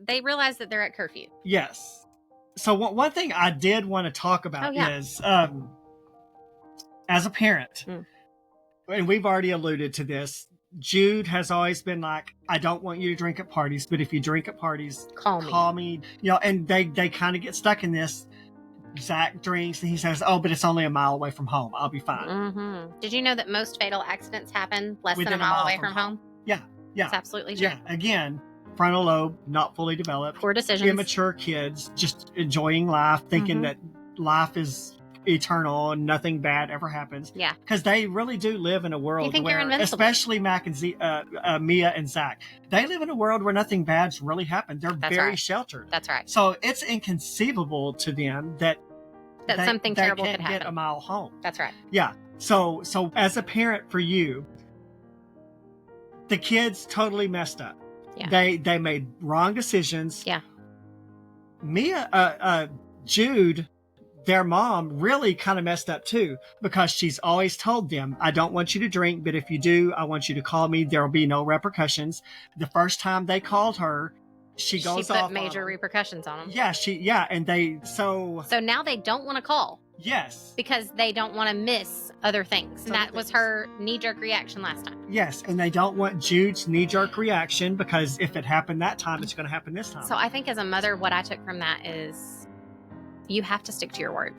they realize that they're at curfew. Yes. So one thing I did want to talk about is, as a parent, and we've already alluded to this, Jude has always been like, I don't want you to drink at parties, but if you drink at parties, call me. You know, and they kind of get stuck in this. Zach drinks and he says, oh, but it's only a mile away from home. I'll be fine. Mm-hmm. Did you know that most fatal accidents happen less than a mile away from home? Yeah. That's absolutely true. Yeah. Again, frontal lobe not fully developed. Poor decisions. Immature kids just enjoying life, thinking that life is eternal and nothing bad ever happens. Yeah. Because they really do live in a world where, especially Mac and Mia and Zach, they live in a world where nothing bad's really happened. They're very sheltered. That's right. So it's inconceivable to them that something terrible could happen. Get a mile home. That's right. Yeah. So as a parent for you, the kids totally messed up. Yeah. They made wrong decisions. Yeah. Mia, Jude, their mom, really kind of messed up too, because she's always told them, I don't want you to drink, but if you do, I want you to call me. There will be no repercussions. The first time they called her, she goes off. She put major repercussions on them. Yeah, and they So now they don't want to call. Yes. Because they don't want to miss other things. And that was her knee-jerk reaction last time. Yes, and they don't want Jude's knee-jerk reaction, because if it happened that time, it's going to happen this time. So I think as a mother, what I took from that is you have to stick to your word.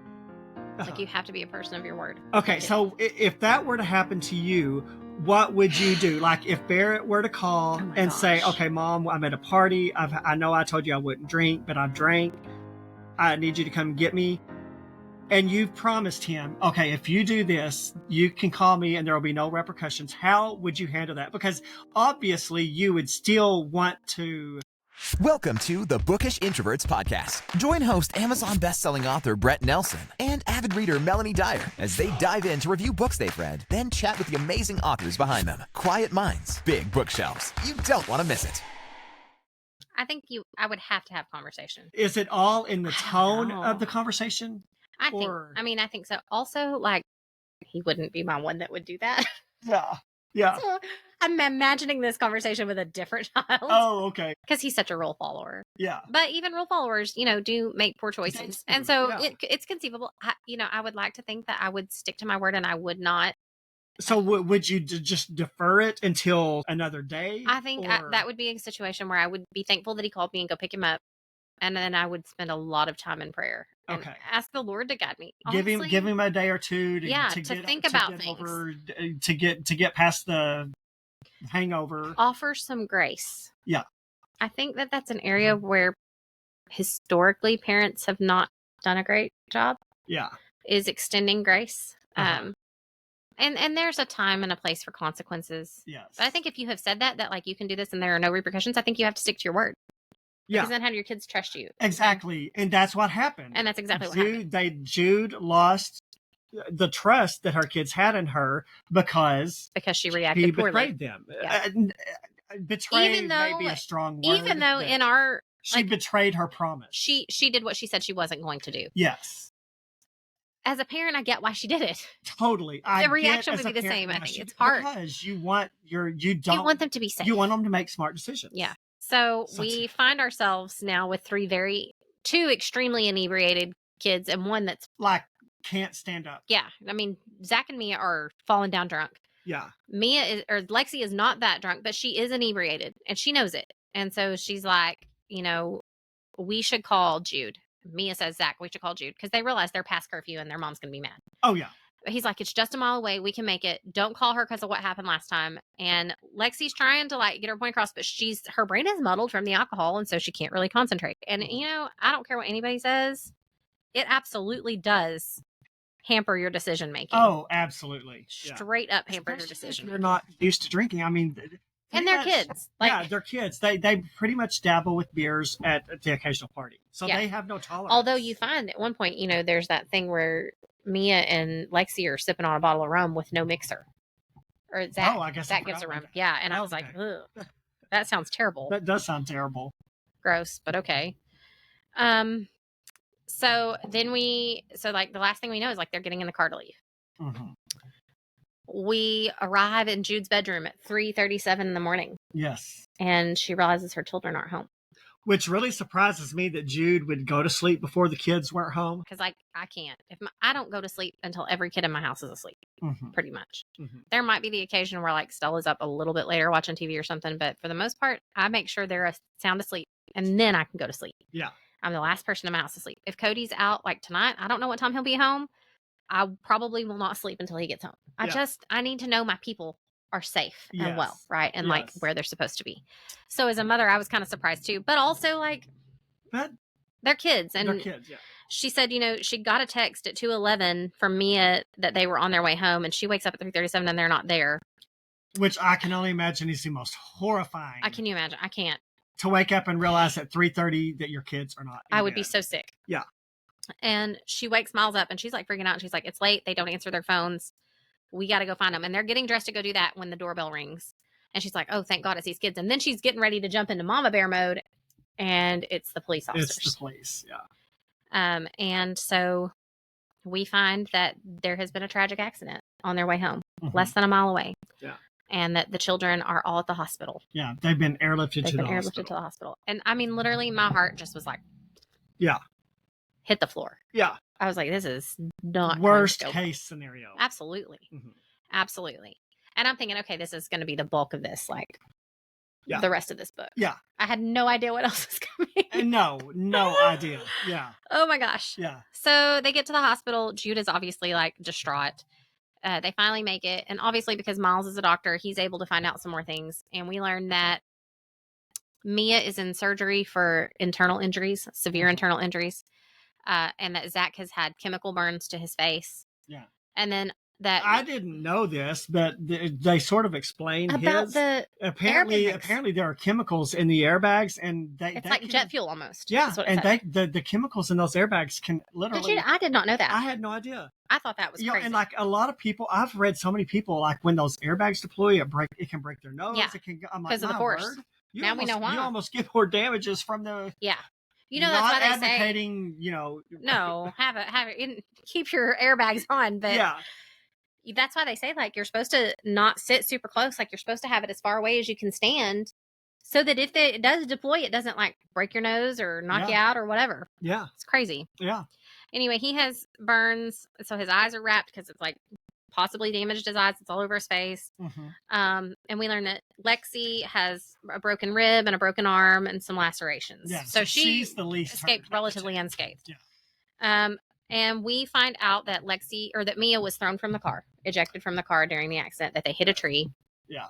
Like, you have to be a person of your word. Okay, so if that were to happen to you, what would you do? Like, if Barrett were to call and say, okay, Mom, I'm at a party. I know I told you I wouldn't drink, but I've drank. I need you to come get me. And you've promised him, okay, if you do this, you can call me and there will be no repercussions. How would you handle that? Because obviously you would still want to. Welcome to the Bookish Introverts Podcast. Join host Amazon bestselling author Brett Nelson and avid reader Melanie Dyer as they dive in to review books they've read, then chat with the amazing authors behind them. Quiet minds, big bookshelves. You don't want to miss it. I think I would have to have conversation. Is it all in the tone of the conversation? I think so. Also, like, he wouldn't be my one that would do that. Yeah. So I'm imagining this conversation with a different child. Oh, okay. Because he's such a rule follower. Yeah. But even rule followers, do make poor choices. And so it's conceivable. I would like to think that I would stick to my word and I would not. So would you just defer it until another day? I think that would be a situation where I would be thankful that he called me and go pick him up. And then I would spend a lot of time in prayer. And ask the Lord to guide me. Honestly, give him a day or two to think about things. To get past the hangover. Offer some grace. Yeah. I think that that's an area where historically parents have not done a great job. Yeah. Is extending grace. And there's a time and a place for consequences. Yes. But I think if you have said that like you can do this and there are no repercussions, I think you have to stick to your word. Yeah. Because then how do your kids trust you? Exactly. And that's what happened. And that's exactly what happened. Jude lost the trust that her kids had in her because she reacted poorly. Betrayed them. Yeah. Betrayed may be a strong word. Even though she betrayed her promise. She did what she said she wasn't going to do. Yes. As a parent, I get why she did it. Totally. The reaction would be the same. I think it's hard. Because you want them to be safe. You want them to make smart decisions. Yeah. So we find ourselves now with two extremely inebriated kids and one that's like can't stand up. Yeah. I mean, Zach and Mia are falling down drunk. Yeah. Lexi is not that drunk, but she is inebriated and she knows it. And so she's like, we should call Jude. Mia says, Zach, we should call Jude because they realize they're past curfew and their mom's going to be mad. Oh, yeah. He's like, it's just a mile away. We can make it. Don't call her because of what happened last time. And Lexi's trying to get her point across, but her brain is muddled from the alcohol. And so she can't really concentrate. And, I don't care what anybody says. It absolutely does hamper your decision making. Oh, absolutely. Straight up hamper your decision. If you're not used to drinking. I mean, and they're kids. They're kids. They pretty much dabble with beers at the occasional party. So they have no tolerance. Although you find at one point, there's that thing where Mia and Lexi are sipping on a bottle of rum with no mixer. Or Zach, I guess Zach gives a rum. Yeah. And I was like, ugh, that sounds terrible. That does sound terrible. Gross, but okay. So then the last thing we know is they're getting in the car to leave. Mm-hmm. We arrive in Jude's bedroom at 3:37 in the morning. Yes. And she realizes her children aren't home. Which really surprises me that Jude would go to sleep before the kids weren't home. Because I can't. I don't go to sleep until every kid in my house is asleep, pretty much. There might be the occasion where like Stella's up a little bit later watching TV or something, but for the most part, I make sure they're sound asleep, and then I can go to sleep. Yeah. I'm the last person in my house to sleep. If Cody's out like tonight, I don't know what time he'll be home. I probably will not sleep until he gets home. I need to know my people are safe and well, right? And like where they're supposed to be. So as a mother, I was kind of surprised too, but also like they're kids. And she said, she got a text at 2:11 from Mia that they were on their way home, and she wakes up at 3:37 and they're not there. Which I can only imagine is the most horrifying. Can you imagine? I can't. To wake up and realize at 3:30 that your kids are not. I would be so sick. Yeah. And she wakes Miles up and she's like freaking out. And she's like, it's late. They don't answer their phones. We got to go find them. And they're getting dressed to go do that when the doorbell rings. And she's like, oh, thank God it's these kids. And then she's getting ready to jump into mama bear mode. And it's the police officers. It's the police, yeah. And so we find that there has been a tragic accident on their way home, less than a mile away. Yeah. And that the children are all at the hospital. Yeah, they've been airlifted to the hospital. And I mean, literally, my heart just was like, hit the floor. Yeah. I was like, this is not worst case scenario. Absolutely. Absolutely. And I'm thinking, okay, this is going to be the bulk of this, like the rest of this book. Yeah. I had no idea what else was coming. And no idea. Yeah. Oh my gosh. Yeah. So they get to the hospital. Jude is obviously like distraught. They finally make it. And obviously because Miles is a doctor, he's able to find out some more things. And we learned that Mia is in surgery for internal injuries, severe internal injuries. And that Zach has had chemical burns to his face. Yeah. And then that I didn't know this, but they sort of explained about the apparently there are chemicals in the airbags, and it's like jet fuel almost. Yeah, and the chemicals in those airbags can literally. I did not know that. I had no idea. I thought that was crazy. And like a lot of people, I've read so many people like when those airbags deploy, it can break their nose. Yeah, it can. I'm like, because of the force. Now we know why. You almost get more damages from the. Yeah. That's why they advocating, say. No, have it. Keep your airbags on, but that's why they say like you're supposed to not sit super close. Like you're supposed to have it as far away as you can stand, so that if it does deploy, it doesn't like break your nose or knock you out or whatever. Yeah, it's crazy. Yeah. Anyway, he has burns, so his eyes are wrapped because it's like possibly damaged his eyes. It's all over his face. And we learned that Lexi has a broken rib and a broken arm and some lacerations. Yeah, so she's the least escaped relatively unscathed. Yeah. And we find out that that Mia was thrown from the car, ejected from the car during the accident, that they hit a tree. Yeah.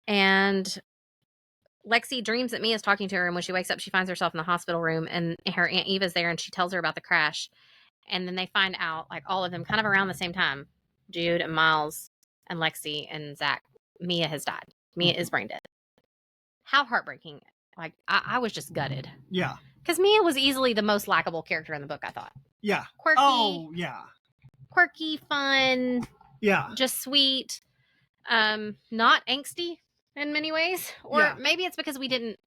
And Lexi dreams that Mia's talking to her, and when she wakes up, she finds herself in the hospital room, and her Aunt Eva's there, and she tells her about the crash. And then they find out, like all of them, kind of around the same time, Jude and Miles and Lexi and Zach, Mia has died. Mia is brain dead. How heartbreaking. Like, I was just gutted. Yeah. Because Mia was easily the most likable character in the book, I thought. Yeah. Quirky. Oh, yeah. Quirky, fun. Yeah. Just sweet. Not angsty in many ways. Or maybe it's because maybe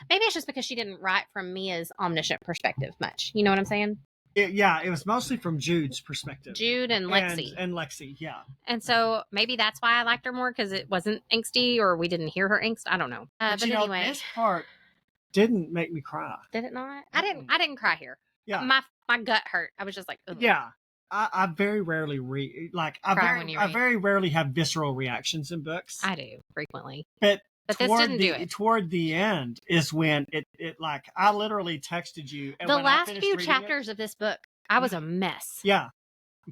it's just because she didn't write from Mia's omniscient perspective much. You know what I'm saying? It was mostly from Jude's perspective. Jude and Lexi. And Lexi, yeah. And so maybe that's why I liked her more, because it wasn't angsty or we didn't hear her angst. I don't know. But anyway. This part didn't make me cry. Did it not? I didn't cry here. Yeah. My gut hurt. I was just like, ugh. Yeah. I very rarely I very rarely have visceral reactions in books. I do frequently. But this didn't do it. Toward the end is when it like I literally texted you. And the last few chapters of this book, I was a mess. Yeah.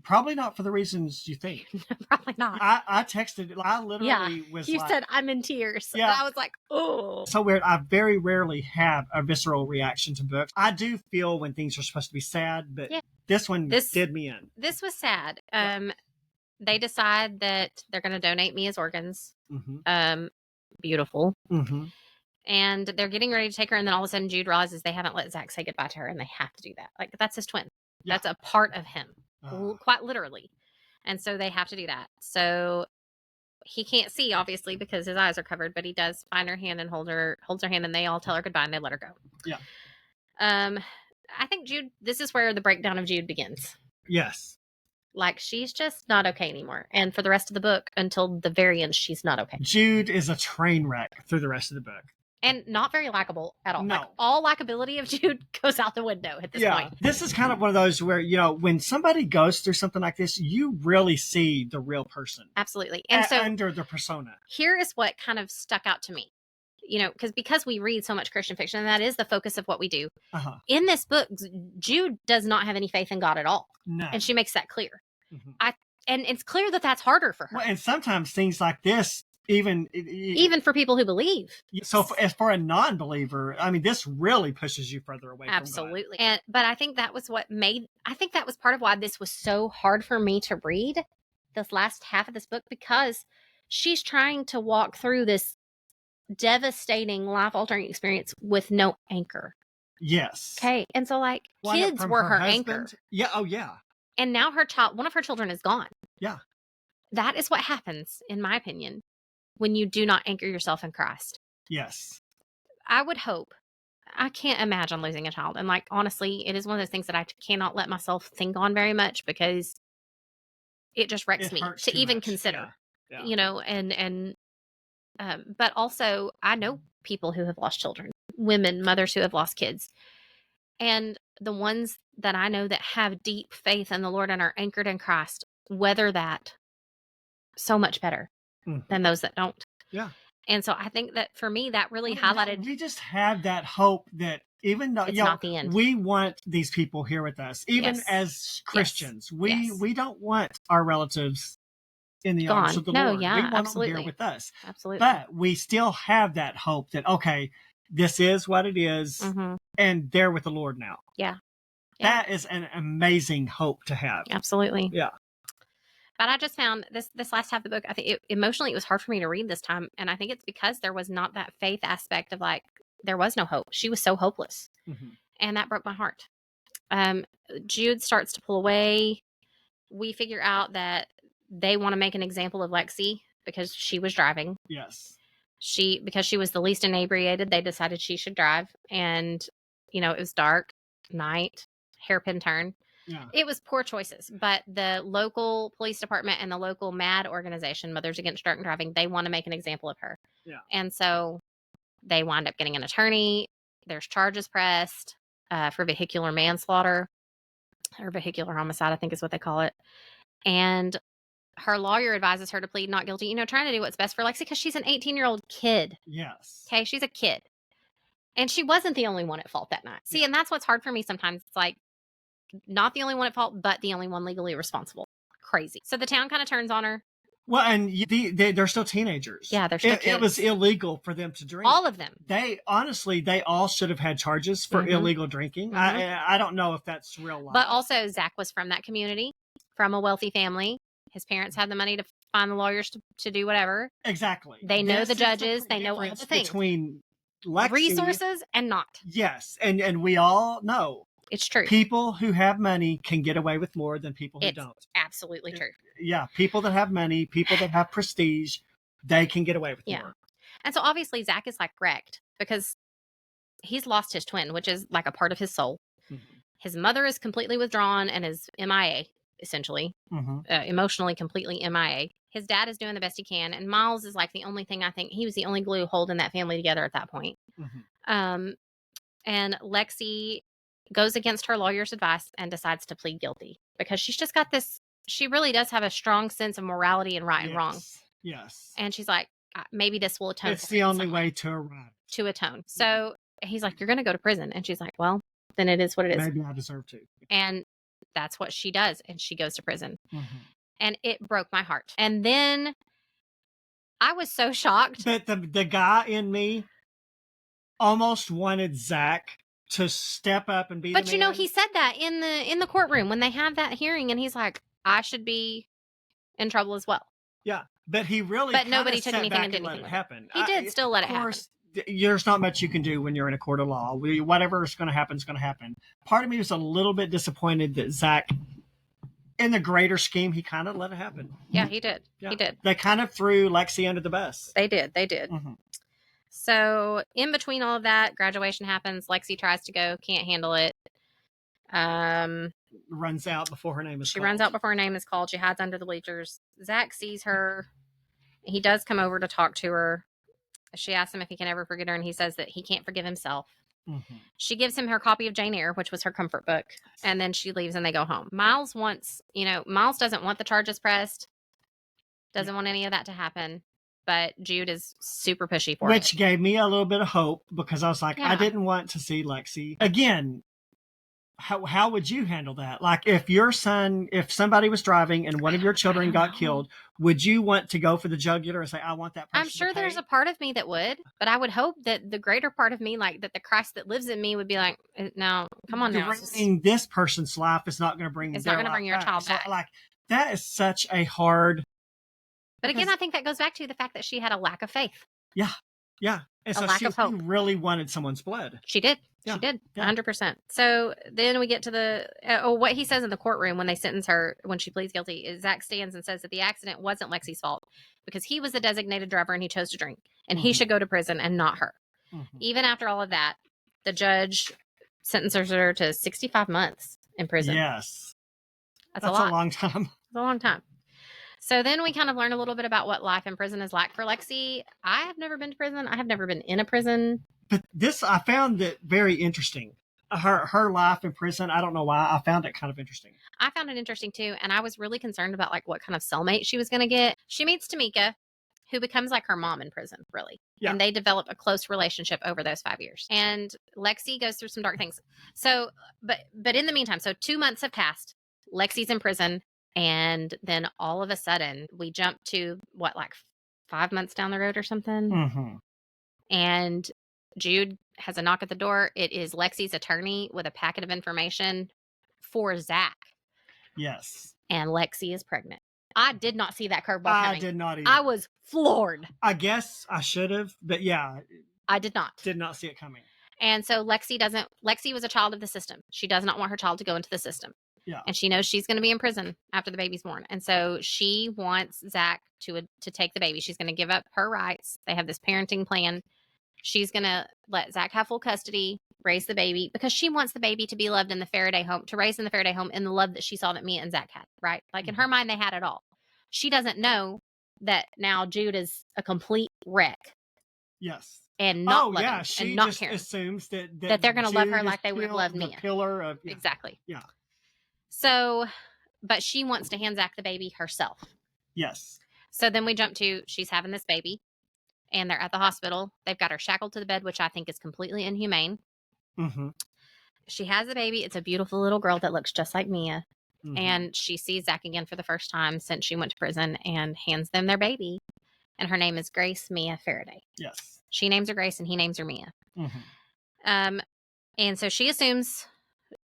Probably not for the reasons you think. Probably not. I texted. I literally was. You said I'm in tears. Yeah. I was like, oh. So weird. I very rarely have a visceral reaction to books. I do feel when things are supposed to be sad, but this one did me in. This was sad. They decide that they're going to donate Mia's organs. Beautiful. And they're getting ready to take her, and then all of a sudden Jude realizes they haven't let Zach say goodbye to her, and they have to do that. Like, that's his twin. Yeah. That's a part of him. Quite literally. And so they have to do that. So he can't see, obviously, because his eyes are covered, but he does find her hand and holds her hand, and they all tell her goodbye and they let her go. Yeah. I think Jude, this is where the breakdown of Jude begins. Yes. Like, she's just not okay anymore. And for the rest of the book, until the very end, she's not okay. Jude is a train wreck through the rest of the book. And not very likable at all. No. Like, all likability of Jude goes out the window at this point. This is kind of one of those where, when somebody goes through something like this, you really see the real person. Absolutely. And so under the persona. Here is what kind of stuck out to me. Because we read so much Christian fiction, and that is the focus of what we do. Uh-huh. In this book, Jude does not have any faith in God at all. No. And she makes that clear. Mm-hmm. And it's clear that that's harder for her. Well, and sometimes things like this, even for people who believe. So as for a non-believer, I mean, this really pushes you further away Absolutely. from God. But I think that was part of why this was so hard for me to read, this last half of this book, because she's trying to walk through this devastating, life-altering experience with no anchor. Yes. Okay. And so, kids were her anchor. Yeah. Oh, yeah. And now one of her children is gone. Yeah. That is what happens, in my opinion, when you do not anchor yourself in Christ. Yes. I would hope. I can't imagine losing a child. And honestly, it is one of those things that I cannot let myself think on very much, because it just wrecks me to even consider. Yeah. But also, I know people who have lost children, mothers who have lost kids. And the ones that I know that have deep faith in the Lord and are anchored in Christ weather that so much better than those that don't. Yeah. And so I think that for me, that really highlighted. We just have that hope that even though it's not the end, we want these people here with us, even as Christians, we don't want our relatives in the arms of the Lord. Yeah, we want absolutely. them here with us. Absolutely. But we still have that hope that, okay, this is what it is, and they're with the Lord now. Yeah. That is an amazing hope to have. Absolutely. Yeah. But I just found this last half of the book, I think emotionally it was hard for me to read this time. And I think it's because there was not that faith aspect of there was no hope. She was so hopeless. And that broke my heart. Jude starts to pull away. We figure out that they want to make an example of Lexi because she was driving. Yes. Because she was the least inebriated, they decided she should drive. And, it was dark, night, hairpin turn. Yeah. It was poor choices, but the local police department and the local MAD organization, Mothers Against Drunk Driving, they want to make an example of her. Yeah. And so they wind up getting an attorney. There's charges pressed for vehicular manslaughter or vehicular homicide, I think is what they call it. And her lawyer advises her to plead not guilty, trying to do what's best for Lexi because she's an 18-year-old kid. Yes. Okay, she's a kid. And she wasn't the only one at fault that night. See, and that's what's hard for me sometimes. It's not the only one at fault, but the only one legally responsible. Crazy. So the town kind of turns on her. Well, and they're still teenagers. Yeah, they're still kids. It was illegal for them to drink. All of them. They all should have had charges for illegal drinking. I don't know if that's real life. But also, Zach was from that community, from a wealthy family. His parents had the money to find the lawyers to do whatever. Exactly. They know the judges. They know all the things. Between Lexi, resources and not. Yes, and we all know. It's true. People who have money can get away with more than people who don't. Absolutely true. Yeah, people that have money, people that have prestige, they can get away with more. And so obviously Zach is wrecked because he's lost his twin, which is a part of his soul. His mother is completely withdrawn and is MIA, essentially, emotionally completely MIA. His dad is doing the best he can, and Miles is the only thing. I think he was the only glue holding that family together at that point. And Lexi goes against her lawyer's advice and decides to plead guilty because she's just got this. She really does have a strong sense of morality and right and wrong. Yes. And she's like, maybe this will atone. It's the only way to arrive. To atone. So he's like, you're going to go to prison. And she's like, well, then it is what it is. Maybe I deserve to. And that's what she does. And she goes to prison. And it broke my heart. And then I was so shocked. But the guy in me almost wanted Zach to step up and be the man. He said that in the courtroom when they have that hearing, and he's like, I should be in trouble as well. Yeah, but he really. But nobody took anything and did anything. Let it happen. He did still let it happen. Of course, there's not much you can do when you're in a court of law. Whatever is going to happen is going to happen. Part of me was a little bit disappointed that Zach, in the greater scheme, he kind of let it happen. Yeah, he did. Yeah. He did. They kind of threw Lexi under the bus. They did. So in between all of that, graduation happens. Lexi tries to go, can't handle it. Runs out before her name is called. She runs out before her name is called. She hides under the bleachers. Zach sees her. He does come over to talk to her. She asks him if he can ever forget her, and he says that he can't forgive himself. Mm-hmm. She gives him her copy of Jane Eyre, which was her comfort book, and then she leaves and they go home. Miles doesn't want the charges pressed, doesn't want any of that to happen, but Jude is super pushy for Which it. gave me a little bit of hope, because I was like, I didn't want to see Lexi again. How would you handle that? Like, if somebody was driving and one of your children got killed, would you want to go for the jugular and say, I want that person I'm sure to pay? there's a part of me that would, but I would hope that the greater part of me, like that the Christ that lives in me, would be like, no, come on now. Ruining this person's life is not going to bring. It's not going to bring your child back. So, like, that is such a hard. But again, I think that goes back to the fact that she had a lack of faith. Yeah. And so lack of hope. She really wanted someone's blood. She did. Yeah. She did. 100%. So then we get to what he says in the courtroom when they sentence her, when she pleads guilty, is Zach stands and says that the accident wasn't Lexi's fault because he was the designated driver and he chose to drink, and he should go to prison and not her. Mm-hmm. Even after all of that, the judge sentences her to 65 months in prison. Yes. That's a lot. A long time. It's a long time. So then we kind of learn a little bit about what life in prison is like for Lexi. I have never been to prison. I have never been in a prison. But I found it very interesting. Her life in prison, I don't know why. I found it kind of interesting. I found it interesting too. And I was really concerned about like what kind of cellmate she was going to get. She meets Tamika, who becomes like her mom in prison, really. Yeah. And they develop a close relationship over those 5 years. And Lexi goes through some dark things. So, but in the meantime, so 2 months have passed. Lexi's in prison. And then all of a sudden we jump to like 5 months down the road or something. Mm-hmm. And Jude has a knock at the door. It is Lexi's attorney with a packet of information for Zach. Yes. And Lexi is pregnant. I did not see that curveball coming. I did not either. I was floored. I guess I should have, but yeah. I did not. Did not see it coming. And so Lexi was a child of the system. She does not want her child to go into the system. Yeah. And she knows she's going to be in prison after the baby's born. And so she wants Zach to take the baby. She's going to give up her rights. They have this parenting plan. She's going to let Zach have full custody, raise the baby, because she wants the baby to be loved in the Faraday home, to raise in the Faraday home in the love that she saw that Mia and Zach had, right? Like in her mind, they had it all. She doesn't know that now Jude is a complete wreck. Yes. And not loving, yeah. She and not just caring. assumes that they're going to love her Jude like they would love Mia. Pillar of, yeah. Exactly. Yeah. So, but she wants to hand Zach the baby herself. Yes. So then we jump to she's having this baby and they're at the hospital. They've got her shackled to the bed, which I think is completely inhumane. Mm-hmm. She has a baby. It's a beautiful little girl that looks just like Mia. Mm-hmm. And she sees Zach again for the first time since she went to prison and hands them their baby. And her name is Grace Mia Faraday. Yes. She names her Grace and he names her Mia. Mm-hmm. And so she assumes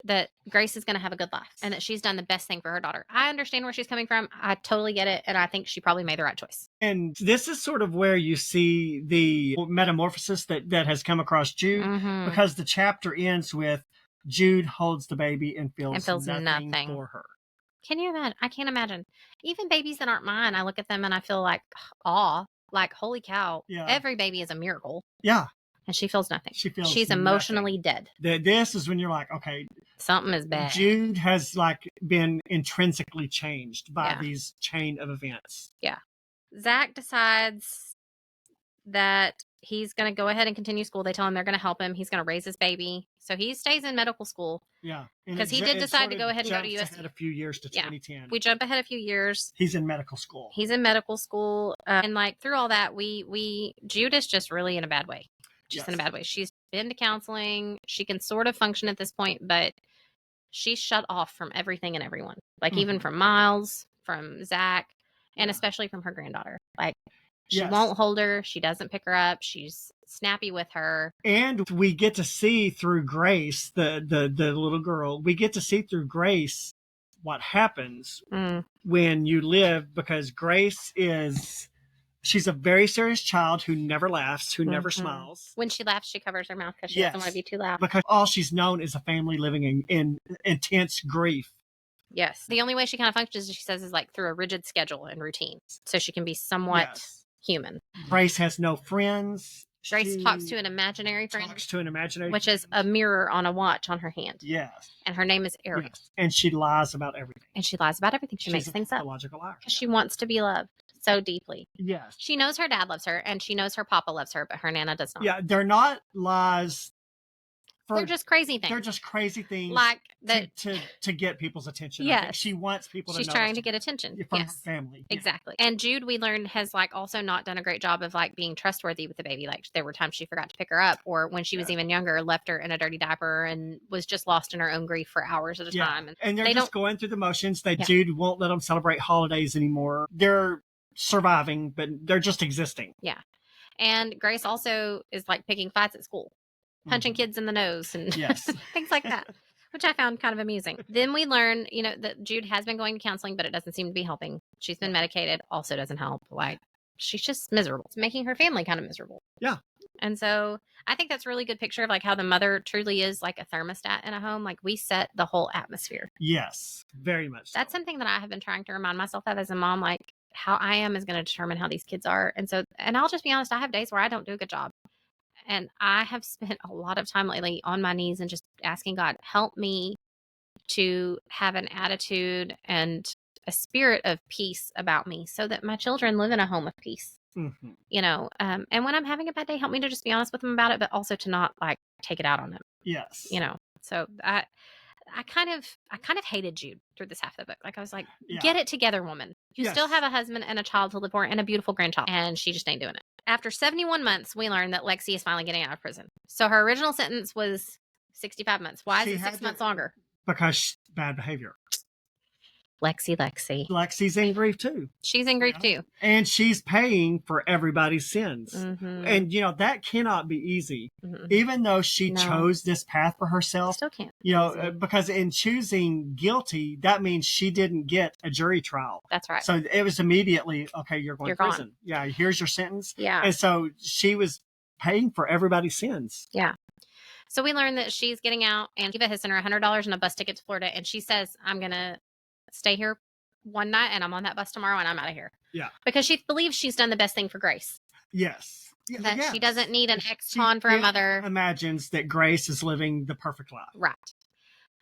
that Grace is going to have a good life and that she's done the best thing for her daughter. I understand where she's coming from. I totally get it. And I think she probably made the right choice. And this is sort of where you see the metamorphosis that has come across Jude, because the chapter ends with Jude holds the baby and feels nothing for her. Can you imagine? I can't imagine. Even babies that aren't mine, I look at them and I feel like awe, like, holy cow, every baby is a miracle. Yeah. And she feels nothing. She's nothing. Emotionally dead. This is when you're like, okay, something is bad. Jude has like been intrinsically changed by these chain of events. Yeah. Zach decides that he's going to go ahead and continue school. They tell him they're going to help him. He's going to raise his baby. So he stays in medical school. Yeah. Because he did decide to go ahead and go to USC. Ahead a few years to 2010. We jump ahead a few years. He's in medical school. And like through all that, Jude is just really in a bad way. Just in a bad way. She's been to counseling. She can sort of function at this point, but she's shut off from everything and everyone. Like even from Miles, from Zach, and especially from her granddaughter. Like she won't hold her. She doesn't pick her up. She's snappy with her. And we get to see through Grace, the little girl, we get to see through Grace what happens when you live, because Grace she's a very serious child who never laughs, who never smiles. When she laughs, she covers her mouth because she doesn't want to be too loud. Because all she's known is a family living in intense grief. Yes. The only way she kind of functions, she says, is like through a rigid schedule and routine. So she can be somewhat human. Grace has no friends. Grace talks to an imaginary friend. Which is a mirror on a watch on her hand. Yes. And her name is Erin. Yes. And she lies about everything. She makes things up. Logical liar. Because she wants to be loved. so deeply. Yes. She knows her dad loves her, and she knows her papa loves her, but her Nana does not. Yeah, they're not lies. They're just crazy things. They're just crazy things, like that to get people's attention. Yes. I think she wants people She's to know. trying to get attention from yes. her family. Exactly. And Jude, we learned, has like also not done a great job of like being trustworthy with the baby. Like there were times she forgot to pick her up, or when she was even younger, left her in a dirty diaper and was just lost in her own grief for hours at a time. And they're just going through the motions. That Jude won't let them celebrate holidays anymore. They're surviving, but they're just existing. Yeah. And Grace also is like picking fights at school, punching kids in the nose and things like that, which I found kind of amusing. Then we learn, you know, that Jude has been going to counseling, but it doesn't seem to be helping. She's been medicated, also doesn't help. Like she's just miserable. It's making her family kind of miserable. Yeah. And so I think that's a really good picture of like how the mother truly is like a thermostat in a home. Like we set the whole atmosphere. Yes, very much. That's something that I have been trying to remind myself of as a mom, like how I am is going to determine how these kids are. And so, and I'll just be honest, I have days where I don't do a good job. And I have spent a lot of time lately on my knees and just asking God, help me to have an attitude and a spirit of peace about me so that my children live in a home of peace. Mm-hmm. You know, and when I'm having a bad day, help me to just be honest with them about it, but also to not like take it out on them. Yes. You know, so I kind of hated Jude through this half of the book. Like I was like, get it together, woman. You still have a husband and a child to live for and a beautiful grandchild. And she just ain't doing it. After 71 months, we learn that Lexi is finally getting out of prison. So her original sentence was 65 months. Why is it 6 months longer? Because bad behavior. Lexi. Lexi's in grief too. She's in grief too. And she's paying for everybody's sins. Mm-hmm. And, you know, that cannot be easy. Mm-hmm. Even though she chose this path for herself. Still can't. You know, because in choosing guilty, that means she didn't get a jury trial. That's right. So it was immediately, okay, you're going to prison. Gone. Yeah, here's your sentence. Yeah. And so she was paying for everybody's sins. Yeah. So we learned that she's getting out, and Kiva has sent her $100 and a bus ticket to Florida. And she says, I'm going to stay here one night and I'm on that bus tomorrow and I'm out of here. Yeah. Because she believes she's done the best thing for Grace. Yes. That she doesn't need an ex-con for a mother. Imagines that Grace is living the perfect life. Right.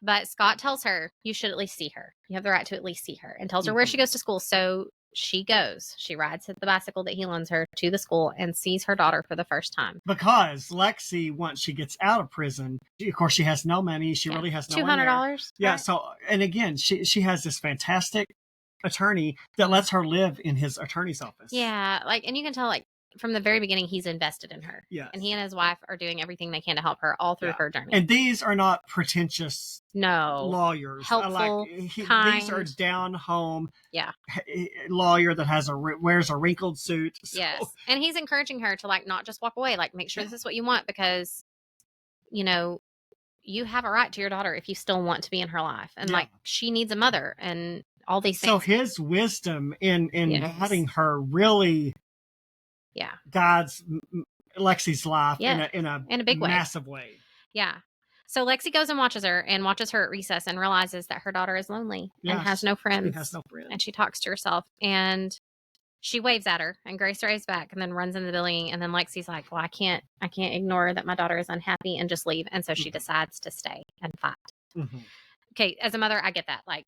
But Scott tells her, you should at least see her. You have the right to at least see her, and tells her where she goes to school. So she goes. She rides the bicycle that he loans her to the school and sees her daughter for the first time. Because Lexi, once she gets out of prison, of course, she has no money. She really has no $200. Money. Yeah. Right? So, and again, she has this fantastic attorney that lets her live in his attorney's office. Yeah. Like, and you can tell, like, from the very beginning, he's invested in her. Yes. And he and his wife are doing everything they can to help her all through her journey. And these are not pretentious lawyers. Helpful, kind. These are down home Yeah. lawyer that has wears a wrinkled suit. So. Yes. And he's encouraging her to like not just walk away, like make sure this is what you want, because you know, you have a right to your daughter if you still want to be in her life. And like she needs a mother and all these things. So his wisdom in having her really guides Lexi's life in a big way. Massive way. Yeah. So Lexi goes and watches her at recess and realizes that her daughter is lonely and has no friends. She has no friends. And she talks to herself and she waves at her, and Grace waves back and then runs into the building. And then Lexi's like, well, I can't ignore that my daughter is unhappy and just leave. And so she decides to stay and fight. Mm-hmm. Okay. As a mother, I get that. Like,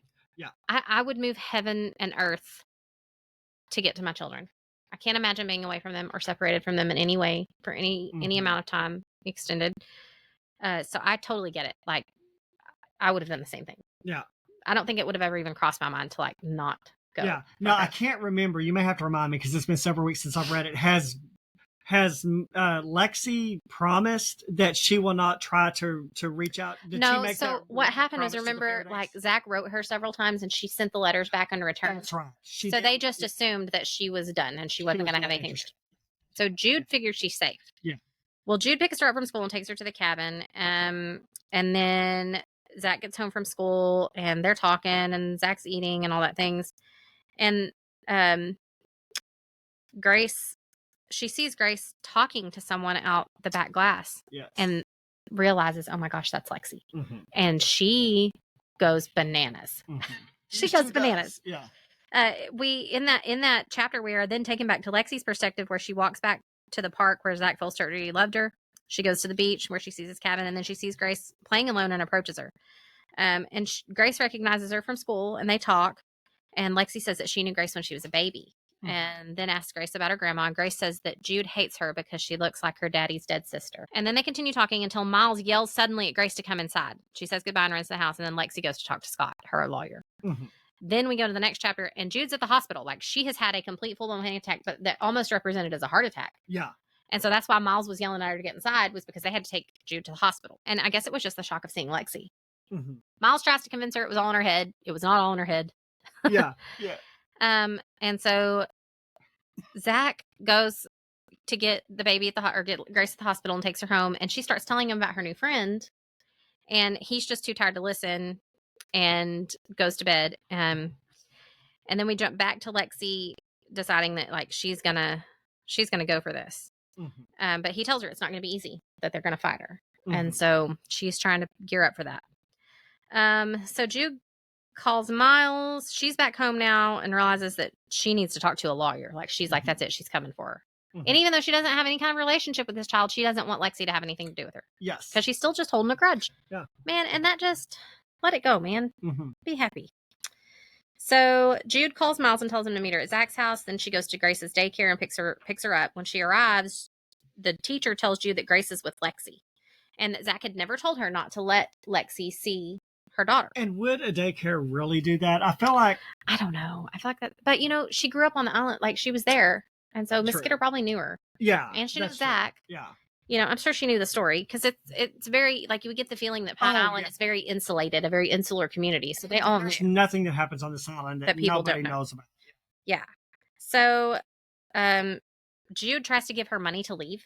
I would move heaven and earth to get to my children. I can't imagine being away from them or separated from them in any way for any amount of time extended. So I totally get it. Like, I would have done the same thing. Yeah. I don't think it would have ever even crossed my mind to like not go. Yeah. No, I can't remember. You may have to remind me because it's been several weeks since I've read it. Has Lexi promised that she will not try to reach out? Did she make so what happened is, remember, like Zach wrote her several times and she sent the letters back on return. That's right. So they just assumed that she was done and she wasn't going to have anything. So Jude figured she's safe. Yeah. Well, Jude picks her up from school and takes her to the cabin. And then Zach gets home from school and they're talking and Zach's eating and all that things. And she sees Grace talking to someone out the back glass and realizes, oh my gosh, that's Lexi. Mm-hmm. And she goes bananas. Mm-hmm. She goes bananas. Yeah. In that chapter, we are then taken back to Lexi's perspective, where she walks back to the park where Zach feels certain he loved her. She goes to the beach where she sees his cabin, and then she sees Grace playing alone and approaches her. And Grace recognizes her from school, and they talk. And Lexi says that she knew Grace when she was a baby. and then asks Grace about her grandma. And Grace says that Jude hates her because she looks like her daddy's dead sister. And then they continue talking until Miles yells suddenly at Grace to come inside. She says goodbye and runs to the house, and then Lexi goes to talk to Scott, her lawyer. Then we go to the next chapter, and Jude's at the hospital. Like, she has had a complete full-blown panic attack, but that almost represented as a heart attack. Yeah. And so that's why Miles was yelling at her to get inside, was because they had to take Jude to the hospital. And I guess it was just the shock of seeing Lexi. Miles tries to convince her it was all in her head. It was not all in her head. Yeah. And so Zach goes to get the baby at or get Grace at the hospital and takes her home. And she starts telling him about her new friend. And he's just too tired to listen and goes to bed. And then we jump back to Lexi deciding that, like, she's gonna go for this. But he tells her it's not going to be easy, that they're going to fight her. And so she's trying to gear up for that. So Jude calls Miles. She's back home now and realizes that she needs to talk to a lawyer. Like, she's like, that's it. She's coming for her. And even though she doesn't have any kind of relationship with this child, she doesn't want Lexi to have anything to do with her. Yes. Because she's still just holding a grudge. Yeah. Man, and that just, let it go, man. Be happy. So Jude calls Miles and tells him to meet her at Zach's house. Then she goes to Grace's daycare and picks her up. When she arrives, the teacher tells Jude that Grace is with Lexi, and that Zach had never told her not to let Lexi see her daughter. And would a daycare really do that? I feel like... I don't know. I feel like that. But, she grew up on the island. Like, she was there. And so Miss Skidder probably knew her. Yeah. And she knew Zach. True. Yeah. I'm sure she knew the story, because it's very, like, you would get the feeling that Pine Island is very insulated, a very insular community. So they all There's nothing that happens on this island that people nobody don't know. knows about. Yeah. So Jude tries to give her money to leave.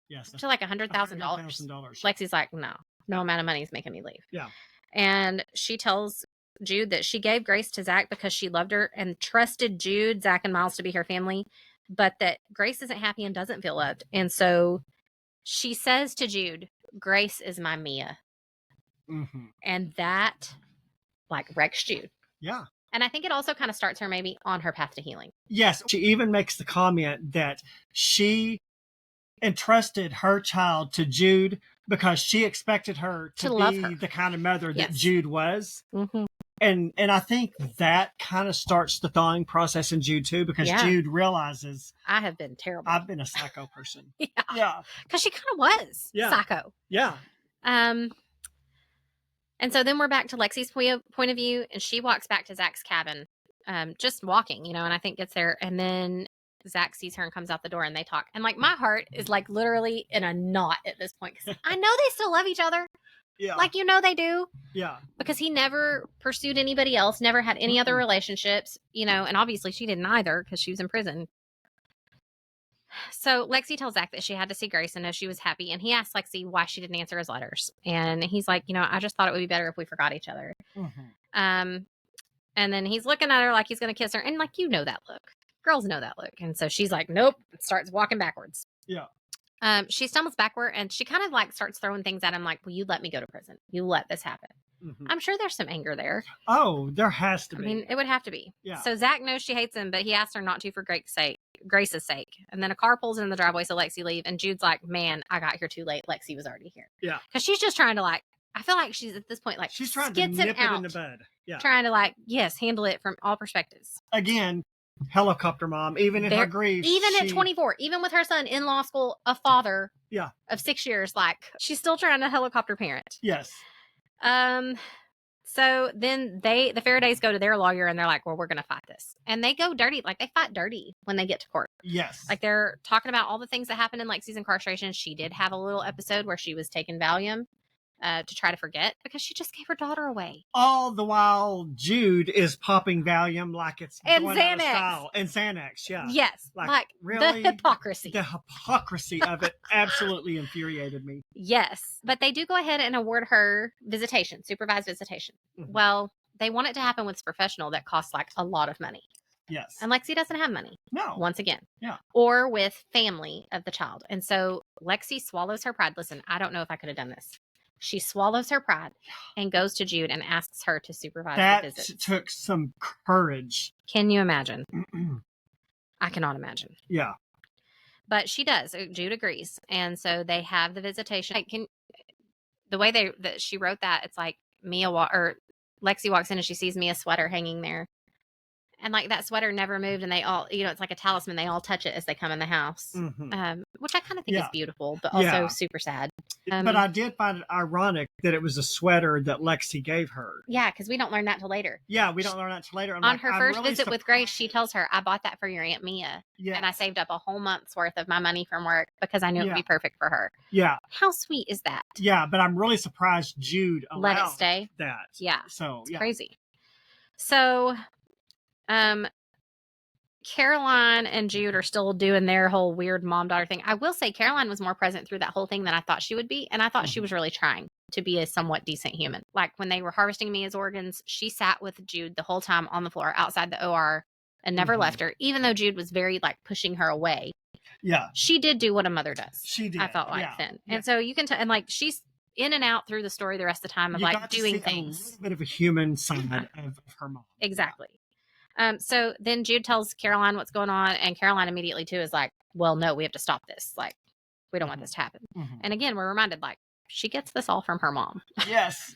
Yes. To like $100,000. Lexi's like, no amount of money is making me leave. Yeah. And she tells Jude that she gave Grace to Zach because she loved her and trusted Jude, Zach, and Miles to be her family, but that Grace isn't happy and doesn't feel loved. And so she says to Jude, Grace is my Mia. And that, like, wrecks Jude. Yeah. And I think it also kind of starts her maybe on her path to healing. Yes. She even makes the comment that she entrusted her child to Jude because she expected her to love be her. the kind of mother that Jude was. And I think that kind of starts the thawing process in Jude too, because Jude realizes, I have been terrible. I've been a psycho person. Yeah. Because she kind of was psycho. Yeah. And so then we're back to Lexi's point of view, and she walks back to Zach's cabin, just walking, and I think gets there, and then Zach sees her and comes out the door, and they talk. And, like, my heart is, like, literally in a knot at this point, because I know they still love each other. Yeah. Like, they do. Yeah. Because he never pursued anybody else, never had any other relationships, and obviously she didn't either because she was in prison. So Lexi tells Zach that she had to see Grace and know she was happy. And he asks Lexi why she didn't answer his letters. And he's like, I just thought it would be better if we forgot each other. And then he's looking at her like he's going to kiss her. And, like, that look. Girls know that look. And so she's like, nope, and starts walking backwards. Yeah. She stumbles backward, and she kind of, like, starts throwing things at him like, will you let me go to prison? You let this happen. I'm sure there's some anger there. Oh, there has to be. I mean, it would have to be. Yeah. So Zach knows she hates him, but he asks her not to for Grace's sake. And then a car pulls in the driveway, so Lexi leave. And Jude's like, man, I got here too late. Lexi was already here. Yeah. Because she's just trying to, like, I feel like she's at this point, like, she's trying to nip it in the bud. Yeah. Trying to, like, handle it from all perspectives. Again, helicopter mom, even in her grief. Even at 24, even with her son in law school, a father of 6 years, like, she's still trying to helicopter parent. Yes. So then the Faradays go to their lawyer, and they're like, well, we're going to fight this. And they go dirty. Like, they fight dirty when they get to court. Yes. Like, they're talking about all the things that happened in Lexi's incarceration. She did have a little episode where she was taking Valium to try to forget because she just gave her daughter away. All the while, Jude is popping Valium like it's and going Xanax. out of style. And Xanax, yeah. Yes. Like really, the hypocrisy. The hypocrisy of it absolutely infuriated me. Yes. But they do go ahead and award her supervised visitation. Well, they want it to happen with this professional that costs, like, a lot of money. Yes. And Lexi doesn't have money. No. Once again. Yeah. Or with family of the child. And so Lexi swallows her pride. Listen, I don't know if I could have done this. She swallows her pride and goes to Jude and asks her to supervise the visit. That took some courage. Can you imagine? I cannot imagine. Yeah. But she does. Jude agrees. And so they have the visitation. The way that she wrote that, it's like Lexi walks in and she sees Mia's sweater hanging there. And like that sweater never moved, and they all, it's like a talisman. They all touch it as they come in the house, which I kind of think is beautiful, but also super sad. But I did find it ironic that it was a sweater that Lexi gave her. Yeah, because we don't learn that till later. Yeah, we don't learn that till later. On her first visit with Grace, she tells her, I bought that for your Aunt Mia. Yeah. And I saved up a whole month's worth of my money from work because I knew it would be perfect for her. Yeah. How sweet is that? Yeah, but I'm really surprised Jude allowed let it stay. That. Yeah. So, it's crazy. So, Caroline and Jude are still doing their whole weird mom-daughter thing. I will say Caroline was more present through that whole thing than I thought she would be. And I thought she was really trying to be a somewhat decent human. Like when they were harvesting Mia's organs, she sat with Jude the whole time on the floor outside the OR and never left her, even though Jude was very like pushing her away. Yeah. She did do what a mother does. She did. I felt like then. And so you can tell, and like she's in and out through the story the rest of the time of you like doing things. A little bit of a human side of her mom. Exactly. So then Jude tells Caroline what's going on, and Caroline immediately too is like, well, no, we have to stop this. Like, we don't want this to happen. And again, we're reminded, like, she gets this all from her mom. Yes.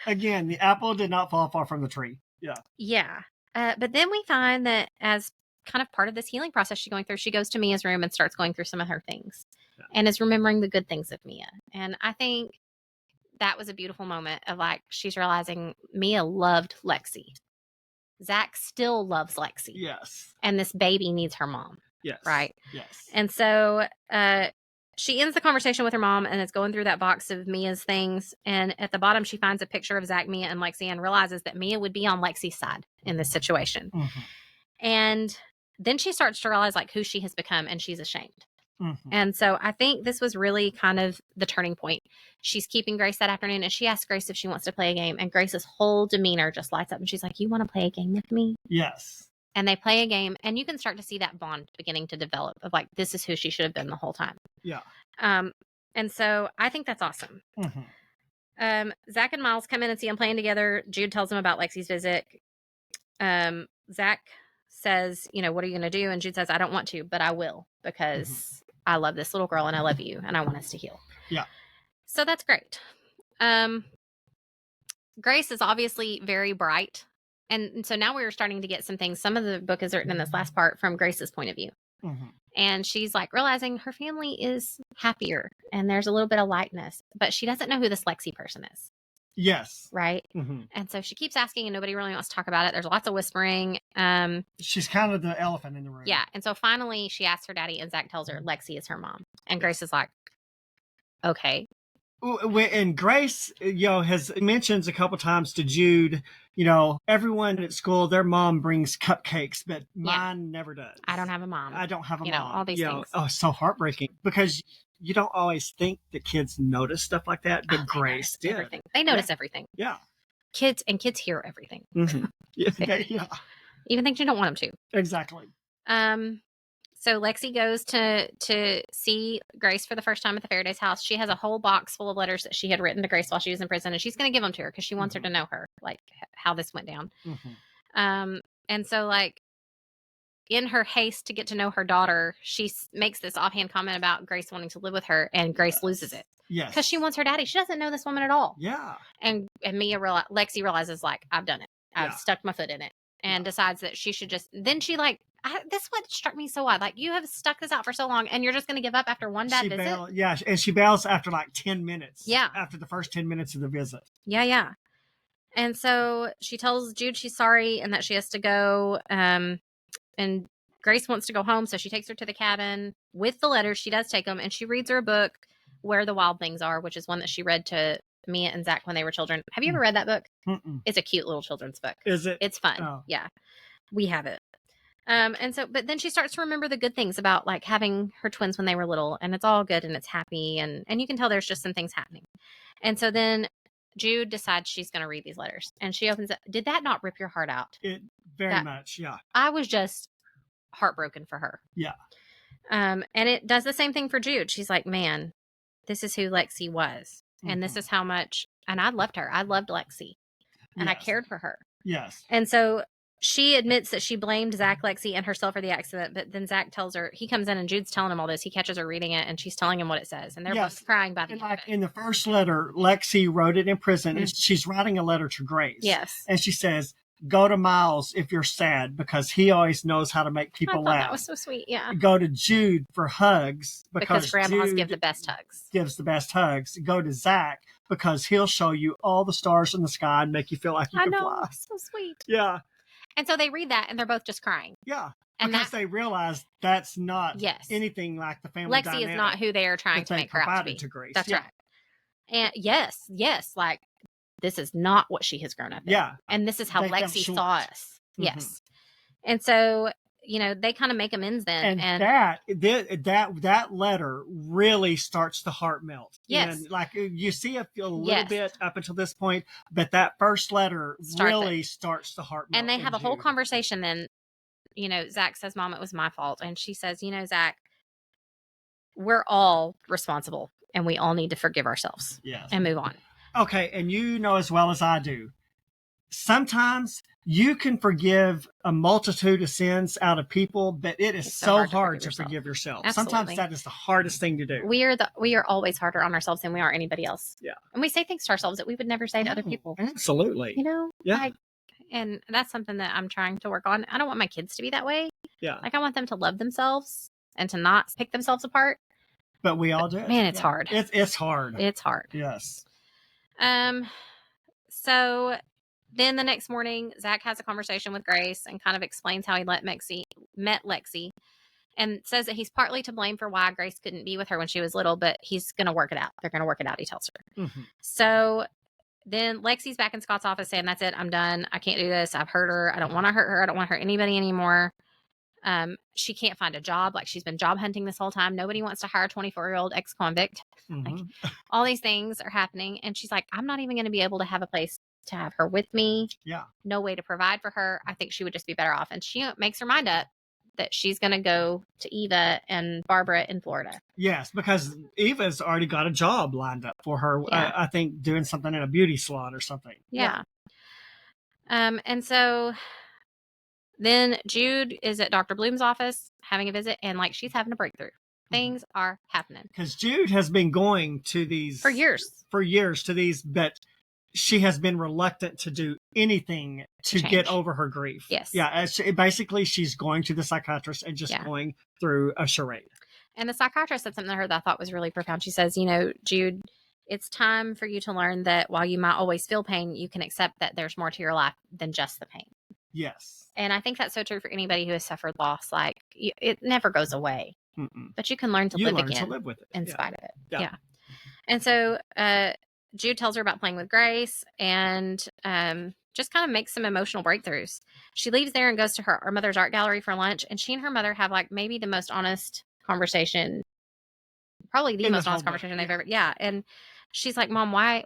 Again, the apple did not fall far from the tree. Yeah. Yeah. But then we find that as kind of part of this healing process she's going through, she goes to Mia's room and starts going through some of her things and is remembering the good things of Mia. And I think that was a beautiful moment of like, she's realizing Mia loved Lexi. Zach still loves Lexi. Yes. And this baby needs her mom. Yes. Right? Yes. And so she ends the conversation with her mom and is going through that box of Mia's things. And at the bottom, she finds a picture of Zach, Mia, and Lexi and realizes that Mia would be on Lexi's side in this situation. And then she starts to realize like who she has become, and she's ashamed. And so I think this was really kind of the turning point. She's keeping Grace that afternoon, and she asks Grace if she wants to play a game, and Grace's whole demeanor just lights up, and she's like, you want to play a game with me? Yes. And they play a game, and you can start to see that bond beginning to develop of like, this is who she should have been the whole time. Yeah. And so I think that's awesome. Zach and Miles come in and see them playing together. Jude tells them about Lexi's visit. Zach says, what are you going to do? And Jude says, I don't want to, but I will, because I love this little girl and I love you and I want us to heal. Yeah. So that's great. Grace is obviously very bright. And so now we're starting to get some things. Some of the book is written in this last part from Grace's point of view. And she's like realizing her family is happier and there's a little bit of lightness, but she doesn't know who this Lexi person is. Yes. Right. And so she keeps asking and nobody really wants to talk about it. There's lots of whispering. She's kind of the elephant in the room. Yeah. And so finally she asks her daddy and Zach tells her Lexi is her mom. And Grace is like, okay. And Grace, mentions a couple times to Jude, everyone at school, their mom brings cupcakes, but mine never does. I don't have a mom. I don't have a mom. All these things. Oh, so heartbreaking because you don't always think that kids notice stuff like that, but Grace did. Everything. They notice everything. Yeah. Kids hear everything. Yeah. Even things you don't want them to. Exactly. So Lexi goes to see Grace for the first time at the Faraday's house. She has a whole box full of letters that she had written to Grace while she was in prison, and she's going to give them to her because she wants her to know her, like how this went down. And so like in her haste to get to know her daughter, she makes this offhand comment about Grace wanting to live with her, and Grace loses it. Yes. Because she wants her daddy. She doesn't know this woman at all. Yeah. And Lexi realizes like, I've done it. I've stuck my foot in it, and decides that she should just, then she like, this is what struck me so odd. Like, you have stuck this out for so long, and you're just going to give up after one bad visit? Yeah, and she bails after like 10 minutes. Yeah. After the first 10 minutes of the visit. Yeah. And so she tells Jude she's sorry and that she has to go. And Grace wants to go home, so she takes her to the cabin with the letters. She does take them, and she reads her a book, Where the Wild Things Are, which is one that she read to Mia and Zach when they were children. Have you ever read that book? It's a cute little children's book. Is it? It's fun. Oh. Yeah. We have it. And so, but then she starts to remember the good things about like having her twins when they were little, and it's all good and it's happy. And you can tell there's just some things happening. And so then Jude decides she's going to read these letters, and she opens it. Did that not rip your heart out? It very much. Yeah. I was just heartbroken for her. Yeah. And it does the same thing for Jude. She's like, man, this is who Lexi was. And this is how much, and I loved her. I loved Lexi and I cared for her. Yes. And so she admits that she blamed Zach, Lexi, and herself for the accident, but then Zach tells her, he comes in and Jude's telling him all this. He catches her reading it, and she's telling him what it says, and they're both crying by the end. Like in the first letter, Lexi wrote it in prison, and she's writing a letter to Grace. Yes. And she says, Go to Miles if you're sad, because he always knows how to make I people thought laugh. that was so sweet. Yeah. Go to Jude for hugs, Because grandmas Jude give the best hugs. gives the best hugs. Go to Zach because he'll show you all the stars in the sky and make you feel like you can fly. So sweet. Yeah. And so they read that and they're both just crying. Yeah. And because they realize that's not Yes. anything like the family Lexi dynamic is not who they are trying to make her out to be. to Grace. That's Yeah. right. And yes, like this is not what she has grown up in. Yeah. And this is how They fell Lexi short. saw us. Yes. And so, you know, they kind of make amends then. And that letter really starts the heart melt. Yes. And like you see a little bit up until this point, but that first letter really starts the heart melt. And they have a whole conversation then. You know, Zach says, Mom, it was my fault. And she says, you know, Zach, we're all responsible and we all need to forgive ourselves and move on. Okay. And you know as well as I do, sometimes you can forgive a multitude of sins out of people, but it is so hard to forgive yourself. Absolutely. Sometimes that is the hardest thing to do. We are always harder on ourselves than we are anybody else. Yeah. And we say things to ourselves that we would never say to other people. Absolutely. You know? Yeah. And that's something that I'm trying to work on. I don't want my kids to be that way. Yeah. Like I want them to love themselves and to not pick themselves apart. But we all do. Man, it's hard. It's hard. It's hard. Yes. So then the next morning, Zach has a conversation with Grace and kind of explains how he met Lexi and says that he's partly to blame for why Grace couldn't be with her when she was little, but he's going to work it out. They're going to work it out, he tells her. Mm-hmm. So then Lexi's back in Scott's office saying, that's it. I'm done. I can't do this. I've hurt her. I don't want to hurt her. I don't want to hurt anybody anymore. She can't find a job. Like she's been job hunting this whole time. Nobody wants to hire a 24-year-old ex-convict. Mm-hmm. Like all these things are happening. And she's like, I'm not even going to be able to have a place to have her with me. Yeah. No way to provide for her. I think she would just be better off. And she makes her mind up that she's going to go to Eva and Barbara in Florida. Yes, because Eva's already got a job lined up for her. Yeah. I think doing something in a beauty salon or something. Yeah. And so then Jude is at Dr. Bloom's office having a visit, and like she's having a breakthrough. Things are happening. Because Jude has been going to these for years to these, but she has been reluctant to do anything to get over her grief. Yes. Yeah. Basically, she's going to the psychiatrist and just going through a charade. And the psychiatrist said something to her that I thought was really profound. She says, you know, Jude, it's time for you to learn that while you might always feel pain, you can accept that there's more to your life than just the pain. Yes. And I think that's so true for anybody who has suffered loss. Like it never goes away, but you can learn to live again to live with it in spite of it. Yeah. And so, Jude tells her about playing with Grace and just kind of makes some emotional breakthroughs. She leaves there and goes to her mother's art gallery for lunch. And she and her mother have like maybe the most honest conversation, probably the most honest conversation they've ever. Yeah. And she's like, Mom, why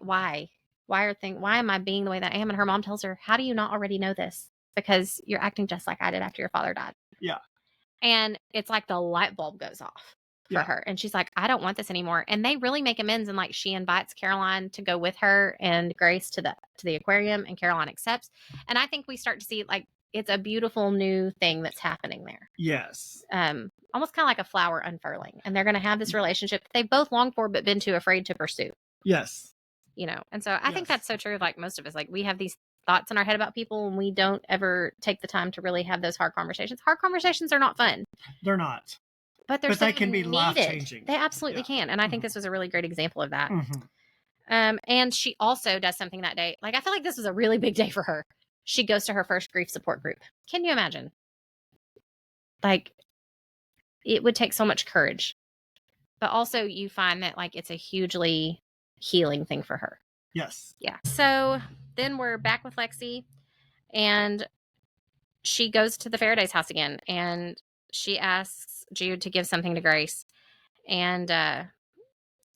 am I being the way that I am? And her mom tells her, how do you not already know this? Because you're acting just like I did after your father died. Yeah. And it's like the light bulb goes off for her. And she's like, I don't want this anymore. And they really make amends. And like, she invites Caroline to go with her and Grace to the aquarium, and Caroline accepts. And I think we start to see like, it's a beautiful new thing that's happening there. Yes. Almost kind of like a flower unfurling. And they're going to have this relationship that they both longed for, but been too afraid to pursue. Yes. You know? And so I think that's so true. Like most of us, like we have these thoughts in our head about people and we don't ever take the time to really have those hard conversations. Hard conversations are not fun. They're not. But they can be life-changing. They absolutely can. And I think this was a really great example of that. And she also does something that day. Like, I feel like this was a really big day for her. She goes to her first grief support group. Can you imagine? Like, it would take so much courage. But also you find that like it's a hugely healing thing for her. Yes. Yeah. So then we're back with Lexi, and she goes to the Faraday's house again, and she asks Jude to give something to Grace. And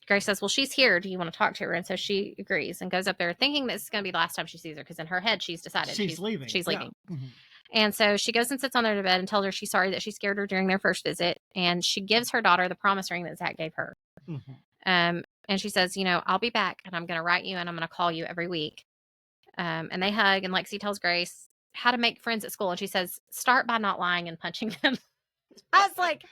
Grace says, well, she's here. Do you want to talk to her? And so she agrees and goes up there thinking this is going to be the last time she sees her, because in her head, she's decided she's leaving. She's leaving. Yeah. And so she goes and sits on their bed and tells her she's sorry that she scared her during their first visit. And she gives her daughter the promise ring that Zach gave her. And she says, you know, I'll be back and I'm going to write you and I'm going to call you every week. And they hug, and Lexi tells Grace how to make friends at school. And she says, start by not lying and punching them. I was like,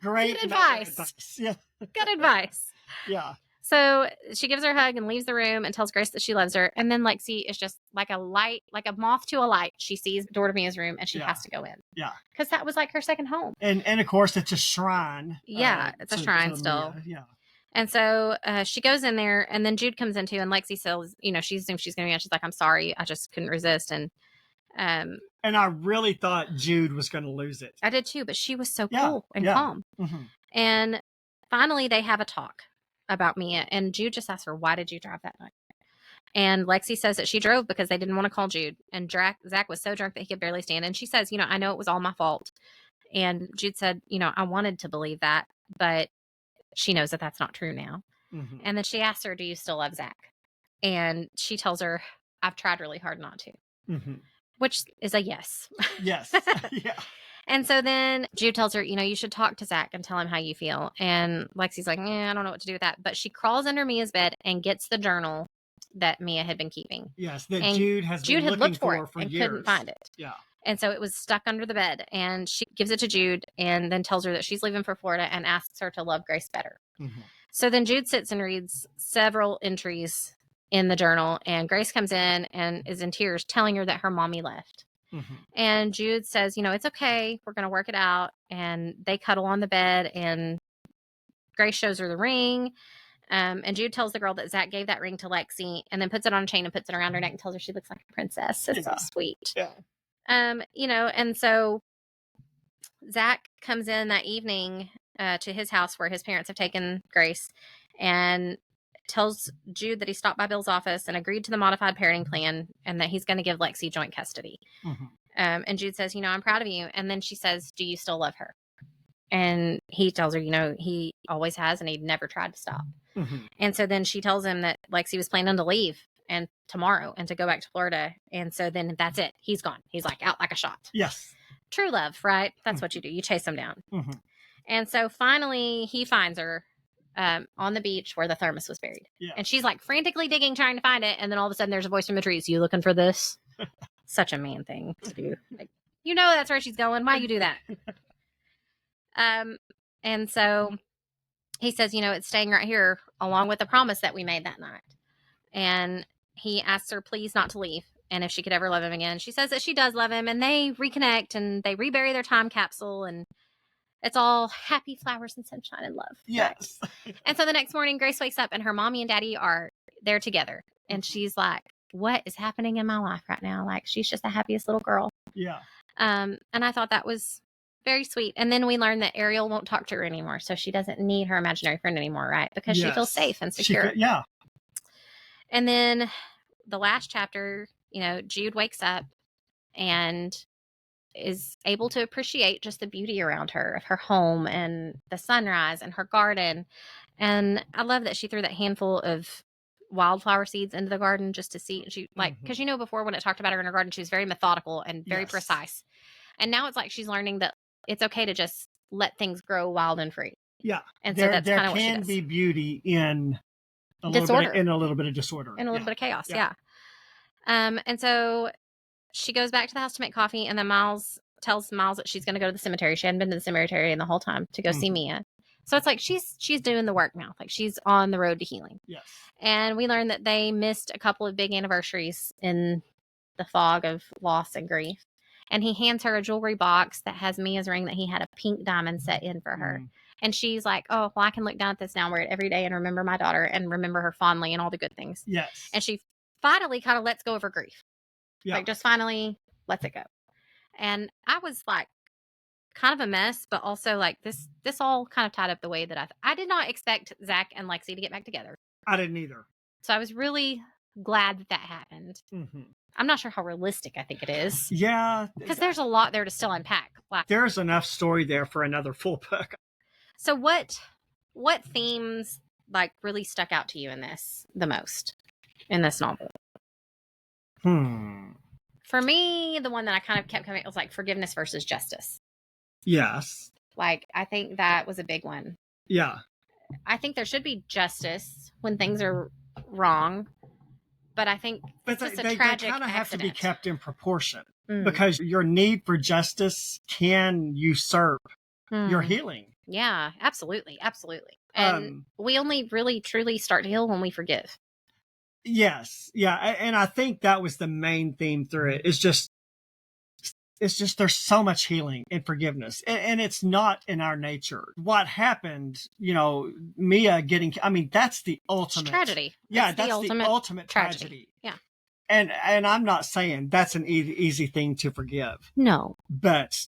great good advice. Yeah. Good advice. Yeah. So she gives her a hug and leaves the room and tells Grace that she loves her. And then Lexi is just like a moth to a light. She sees the door to Mia's room and she has to go in. Yeah. Because that was like her second home. And of course, it's a shrine. Yeah, it's a shrine still. Mia. Yeah. And so she goes in there, and then Jude comes in too, and Lexi says, she assumes she's going to be out. She's like, I'm sorry. I just couldn't resist. And I really thought Jude was going to lose it. I did too, but she was so cool and calm. Mm-hmm. And finally, they have a talk about Mia, and Jude just asks her, why did you drive that night? And Lexi says that she drove because they didn't want to call Jude. And Zach was so drunk that he could barely stand. And she says, I know it was all my fault. And Jude said, I wanted to believe that, but she knows that that's not true now. Mm-hmm. And then she asks her, do you still love Zach? And she tells her, I've tried really hard not to, which is a yes. Yes. Yeah. And so then Jude tells her, you should talk to Zach and tell him how you feel. And Lexi's like, I don't know what to do with that. But she crawls under Mia's bed and gets the journal that Mia had been keeping. Yes, that and Jude had looked for it and years. Couldn't find it. Yeah. And so it was stuck under the bed. And she gives it to Jude and then tells her that she's leaving for Florida and asks her to love Grace better. Mm-hmm. So then Jude sits and reads several entries in the journal. And Grace comes in and is in tears, telling her that her mommy left. Mm-hmm. And Jude says, it's okay. We're going to work it out. And they cuddle on the bed. And Grace shows her the ring. And Jude tells the girl that Zach gave that ring to Lexi and then puts it on a chain and puts it around her neck and tells her she looks like a princess. It's so sweet. Yeah. And so Zach comes in that evening to his house where his parents have taken Grace and tells Jude that he stopped by Bill's office and agreed to the modified parenting plan and that he's going to give Lexi joint custody. Mm-hmm. And Jude says, I'm proud of you. And then she says, do you still love her? And he tells her, he always has and he never tried to stop. Mm-hmm. And so then she tells him that Lexi was planning to leave and tomorrow and to go back to Florida. And so then that's it. He's gone. He's like out like a shot. Yes. True love, right? That's what you do. You chase him down. Mm-hmm. And so finally he finds her on the beach where the thermos was buried. Yeah. And she's like frantically digging, trying to find it. And then all of a sudden there's a voice from the trees. You looking for this? Such a man thing to do. Like, that's where she's going. Why you do that? And so he says, it's staying right here along with the promise that we made that night. And he asks her, please not to leave. And if she could ever love him again. She says that she does love him and they reconnect and they rebury their time capsule and it's all happy flowers and sunshine and love. Yes. And so the next morning, Grace wakes up and her mommy and daddy are there together. And she's like, what is happening in my life right now? Like, she's just the happiest little girl. Yeah. And I thought that was very sweet. And then we learned that Ariel won't talk to her anymore. So she doesn't need her imaginary friend anymore, right? Because she feels safe and secure. Yeah. And then the last chapter, Jude wakes up and is able to appreciate just the beauty around her, of her home and the sunrise and her garden. And I love that she threw that handful of wildflower seeds into the garden just to see. She because before when it talked about her in her garden, she was very methodical and very precise. And now it's like she's learning that it's okay to just let things grow wild and free. Yeah. And so that's kind of what she does. There can be beauty in a disorder. little bit of disorder. In a little bit of chaos. Yeah. And so she goes back to the house to make coffee, and then Miles tells Miles that she's going to go to the cemetery. She hadn't been to the cemetery in the whole time to go see Mia. So it's like she's doing the work now. Like she's on the road to healing. Yes. And we learned that they missed a couple of big anniversaries in the fog of loss and grief. And he hands her a jewelry box that has Mia's ring that he had a pink diamond set in for her. And she's like, oh, well, I can look down at this now and wear it every day and remember my daughter and remember her fondly and all the good things. Yes. And she finally kind of lets go of her grief. Yeah. Like just finally lets it go. And I was like kind of a mess, but also like this all kind of tied up the way that I did not expect Zach and Lexi to get back together. I didn't either. So I was really glad that happened. Mm-hmm. I'm not sure how realistic I think it is. Yeah. Because there's a lot there to still unpack. Like, there's enough story there for another full book. So what themes like really stuck out to you in this the most in this novel? For me, the one that I kind of kept coming was like forgiveness versus justice. Yes. Like, I think that was a big one. Yeah. I think there should be justice when things are wrong. But I think it's just a tragic they kind of have to be kept in proportion Mm. because your need for justice can usurp your healing. Yeah, absolutely. Absolutely. And we only really truly start to heal when we forgive. Yes. Yeah. And I think that was the main theme through it. It's just there's so much healing and forgiveness, and it's not in our nature. What happened, Mia getting, I mean, that's the ultimate tragedy. Yeah, that's the ultimate tragedy. Yeah. And I'm not saying that's an easy thing to forgive. No. But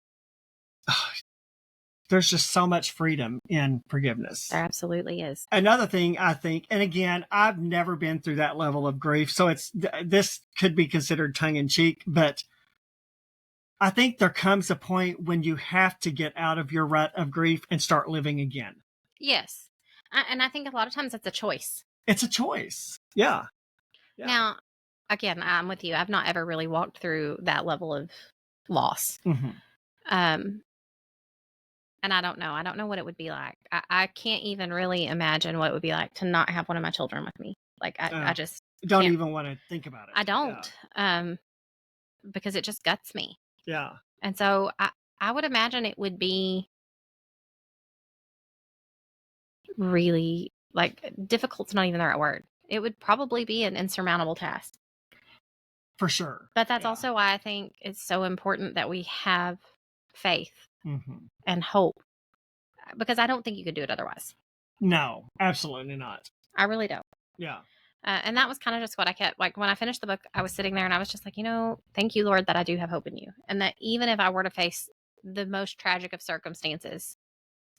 there's just so much freedom in forgiveness. There absolutely is. Another thing I think, and again, I've never been through that level of grief, so this could be considered tongue in cheek, but I think there comes a point when you have to get out of your rut of grief and start living again. Yes. And I think a lot of times it's a choice. It's a choice. Yeah. Now, again, I'm with you. I've not ever really walked through that level of loss. Mm-hmm. And I don't know. I don't know what it would be like. I can't even really imagine what it would be like to not have one of my children with me. Like, I just don't even want to think about it. I don't. Yeah. Because it just guts me. Yeah. And so I would imagine it would be really, like, difficult's not even the right word. It would probably be an insurmountable task. For sure. But that's also why I think it's so important that we have faith and hope, because I don't think you could do it otherwise. No, absolutely not. I really don't. Yeah. And that was kind of just what I kept, like, when I finished the book, I was sitting there and I was just like, thank you, Lord, that I do have hope in you. And that even if I were to face the most tragic of circumstances,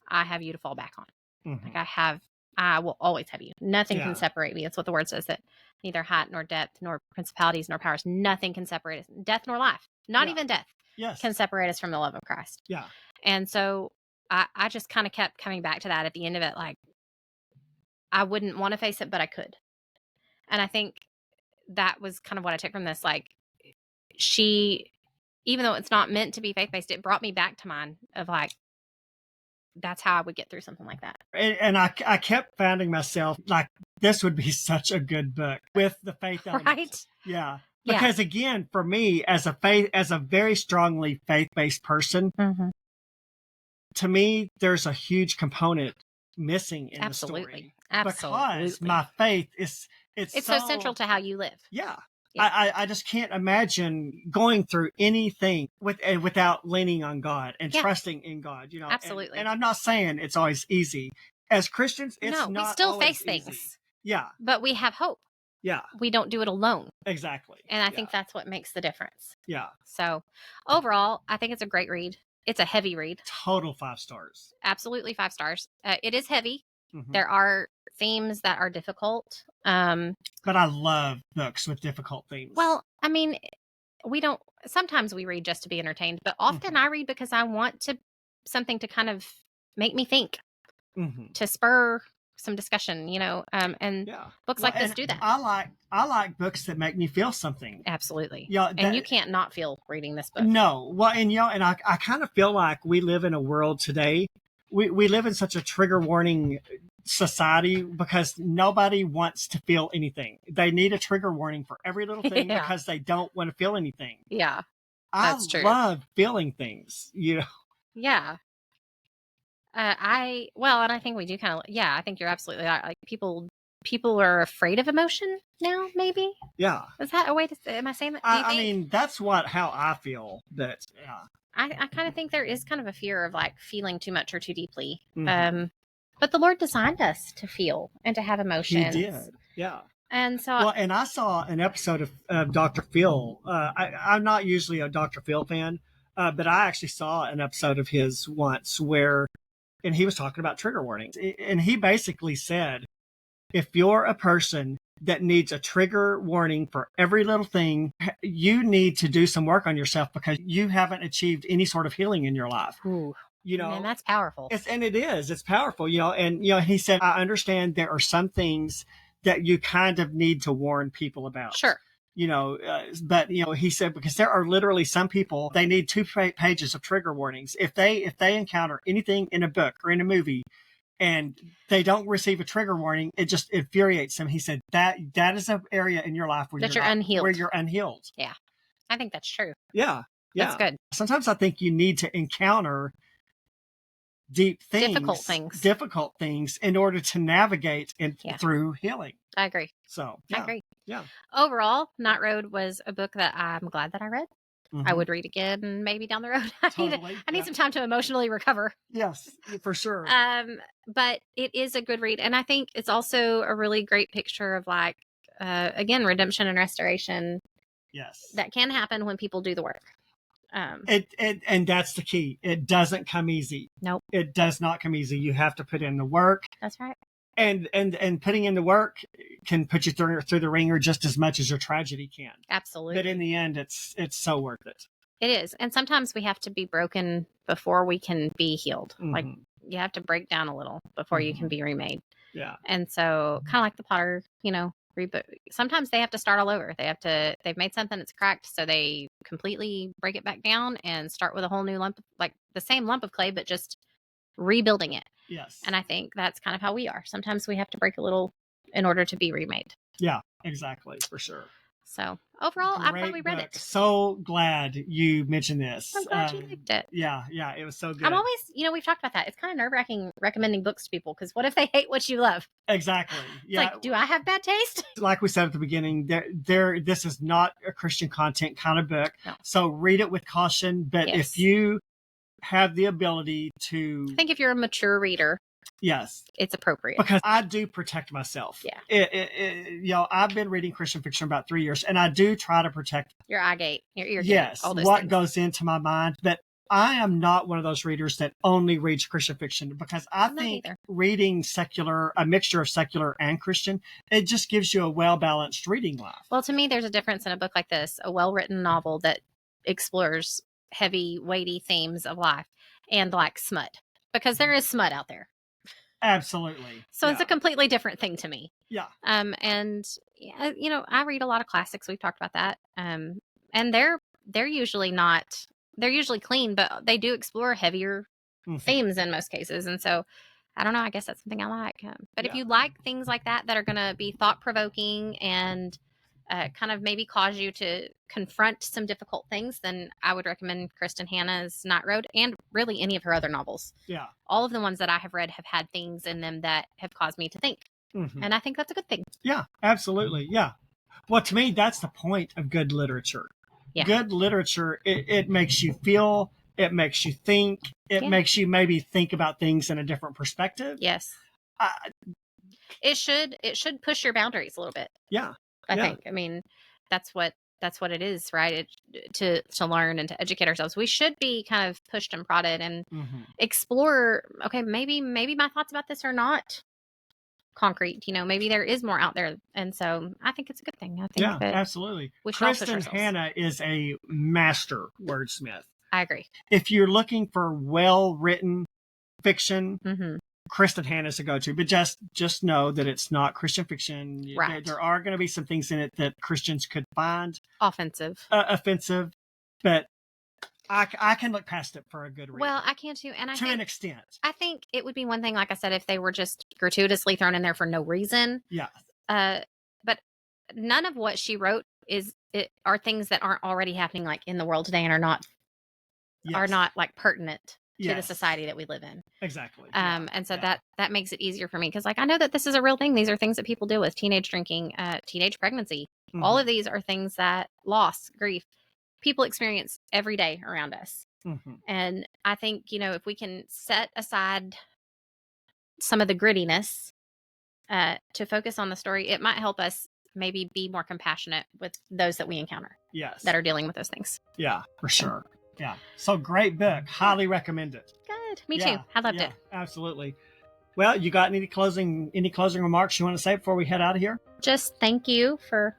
I have you to fall back on. Like, I will always have you. Nothing can separate me. That's what the word says, that neither height nor depth nor principalities nor powers, nothing can separate us. Death nor life, not even death, can separate us from the love of Christ. Yeah. And so I just kind of kept coming back to that at the end of it. Like, I wouldn't want to face it, but I could. And I think that was kind of what I took from this. Like, she, even though it's not meant to be faith-based, it brought me back to mine of, like, that's how I would get through something like that. And I kept finding myself like, this would be such a good book with the faith element. Right? Yeah. Because again, for me, as a very strongly faith-based person, to me, there's a huge component missing in the story. Absolutely. Because my faith it's so central to how you live. Yeah. I just can't imagine going through anything without leaning on God and trusting in God, Absolutely. And I'm not saying it's always easy. As Christians, it's not we still always face things. Easy. Yeah. But we have hope. Yeah. We don't do it alone. Exactly. And I think that's what makes the difference. Yeah. So overall, I think it's a great read. It's a heavy read. Total 5 stars. Absolutely 5 stars. It is heavy. There are themes that are difficult. But I love books with difficult themes. Well, I mean, sometimes we read just to be entertained, but often I read because I want something to kind of make me think, to spur some discussion, and books like this do that. I like books that make me feel something. Absolutely. And you can't not feel reading this book. No. Well, and I kind of feel like we live in a world today. We live in such a trigger warning society because nobody wants to feel anything. They need a trigger warning for every little thing because they don't want to feel anything. Yeah. That's true. I love feeling things, Yeah. And I think we do kind of, I think you're absolutely right. Like, people are afraid of emotion now, maybe. Yeah. Is that a way to say, am I saying that? I mean, that's how I feel. That, I kind of think there is kind of a fear of, like, feeling too much or too deeply. But the Lord designed us to feel and to have emotions. He did. Yeah. And so, and I saw an episode of Dr. Phil. I'm not usually a Dr. Phil fan, but I actually saw an episode of his once and he was talking about trigger warnings. And he basically said, if you're a person that needs a trigger warning for every little thing, you need to do some work on yourself because you haven't achieved any sort of healing in your life. Ooh. And that's powerful. It's powerful, and he said, I understand there are some things that you kind of need to warn people about. Sure. But he said, because there are literally some people, they need 2 pages of trigger warnings. If they encounter anything in a book or in a movie and they don't receive a trigger warning, it just infuriates them. He said that is an area in your life where you're unhealed. Where you're unhealed. Yeah. I think that's true. Yeah. That's good. Sometimes I think you need to encounter deep things, difficult things in order to navigate through healing. I agree. So I agree. Yeah. Overall, Night Road was a book that I'm glad that I read. I would read again maybe down the road. I need some time to emotionally recover. Yes, for sure. But it is a good read. And I think it's also a really great picture of like, again, redemption and restoration. Yes. That can happen when people do the work. And that's the key. It doesn't come easy. Nope. It does not come easy. You have to put in the work. That's right. And putting in the work can put you through the ringer just as much as your tragedy can. Absolutely. But in the end, it's so worth it. It is. And sometimes we have to be broken before we can be healed. Like you have to break down a little before you can be remade. Yeah. And so kind of like the potter, sometimes they have to start all over. They've made something that's cracked. So they completely break it back down and start with a whole new lump, like the same lump of clay, but just rebuilding it. Yes. And I think that's kind of how we are. Sometimes we have to break a little in order to be remade. Yeah, exactly. For sure. So overall, I'm glad we read it. So glad you mentioned this. I'm glad you liked it. Yeah, it was so good. I'm always, we've talked about that. It's kind of nerve-wracking recommending books to people because what if they hate what you love? Exactly. Yeah. It's like, do I have bad taste? Like we said at the beginning, this is not a Christian content kind of book. No. So read it with caution. But if you have the ability to... I think if you're a mature reader... Yes. It's appropriate. Because I do protect myself. Yeah. I've been reading Christian fiction about 3 years, and I do try to protect your eye gate, your ear gate, yes, all those what things. goes into my mind. But I am not one of those readers that only reads Christian fiction because I think reading a mixture of secular and Christian, it just gives you a well-balanced reading life. Well, to me, there's a difference in a book like this, a well-written novel that explores heavy, weighty themes of life and like smut, because there is smut out there. Absolutely. So it's a completely different thing to me. Yeah. And I read a lot of classics. We've talked about that. And they're usually clean, but they do explore heavier themes in most cases. And so I don't know, I guess that's something I like. But if you like things like that are going to be thought provoking and kind of maybe cause you to confront some difficult things, then I would recommend Kristin Hannah's Night Road and really any of her other novels. Yeah. All of the ones that I have read have had things in them that have caused me to think. And I think that's a good thing. Yeah, absolutely. Yeah. Well, to me, that's the point of good literature. Yeah. Good literature, it makes you feel, it makes you think, it makes you maybe think about things in a different perspective. Yes. It should push your boundaries a little bit. Yeah. I think. I mean, that's what it is, right? To learn and to educate ourselves. We should be kind of pushed and prodded and explore. Okay, maybe my thoughts about this are not concrete. Maybe there is more out there, and so I think it's a good thing. I think that absolutely. We should all push Kristin ourselves. Hannah is a master wordsmith. I agree. If you're looking for well-written fiction. Kristin Hannah's a go-to, but just know that it's not Christian fiction. Right. There are going to be some things in it that Christians could find offensive, but I can look past it for a good reason. Well, I can too, and to an extent, I think it would be one thing, like I said, if they were just gratuitously thrown in there for no reason. Yeah. But none of what she wrote are things that aren't already happening, like in the world today, and are not like pertinent to the society that we live in. Exactly. And so that makes it easier for me because, like, I know that this is a real thing. These are things that people deal with: teenage drinking, teenage pregnancy. All of these are things that loss, grief, people experience every day around us. And I think, if we can set aside some of the grittiness to focus on the story, it might help us maybe be more compassionate with those that we encounter. Yes. That are dealing with those things. Yeah, for sure. Yeah. So great book. Highly recommend it. Good. Me too. I loved it. Absolutely. Well, you got any closing remarks you want to say before we head out of here? Just thank you for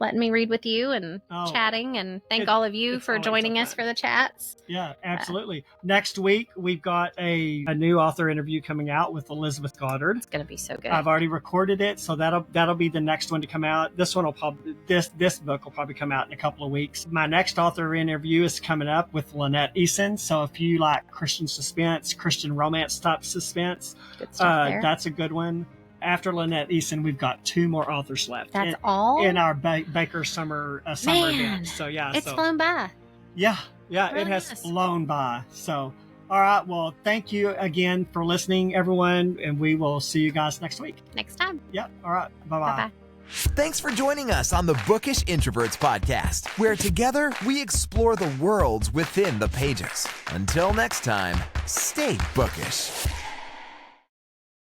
letting me read with you and chatting, and thank all of you for joining us for the chats. Yeah, absolutely. Next week, we've got a new author interview coming out with Elizabeth Goddard. It's going to be so good. I've already recorded it, so that'll be the next one to come out. This book will probably come out in a couple of weeks. My next author interview is coming up with Lynette Eason. So if you like Christian suspense, Christian romance type suspense, good stuff there. That's a good one. After Lynette Eason, we've got 2 more authors left. That's all? In our Baker summer event. So, it's flown by. Yeah, really it has flown by. So, All right. Well, thank you again for listening, everyone. And we will see you guys next week. Next time. Yep. All right. Bye-bye. Bye-bye. Thanks for joining us on the Bookish Introverts podcast, where together we explore the worlds within the pages. Until next time, stay bookish.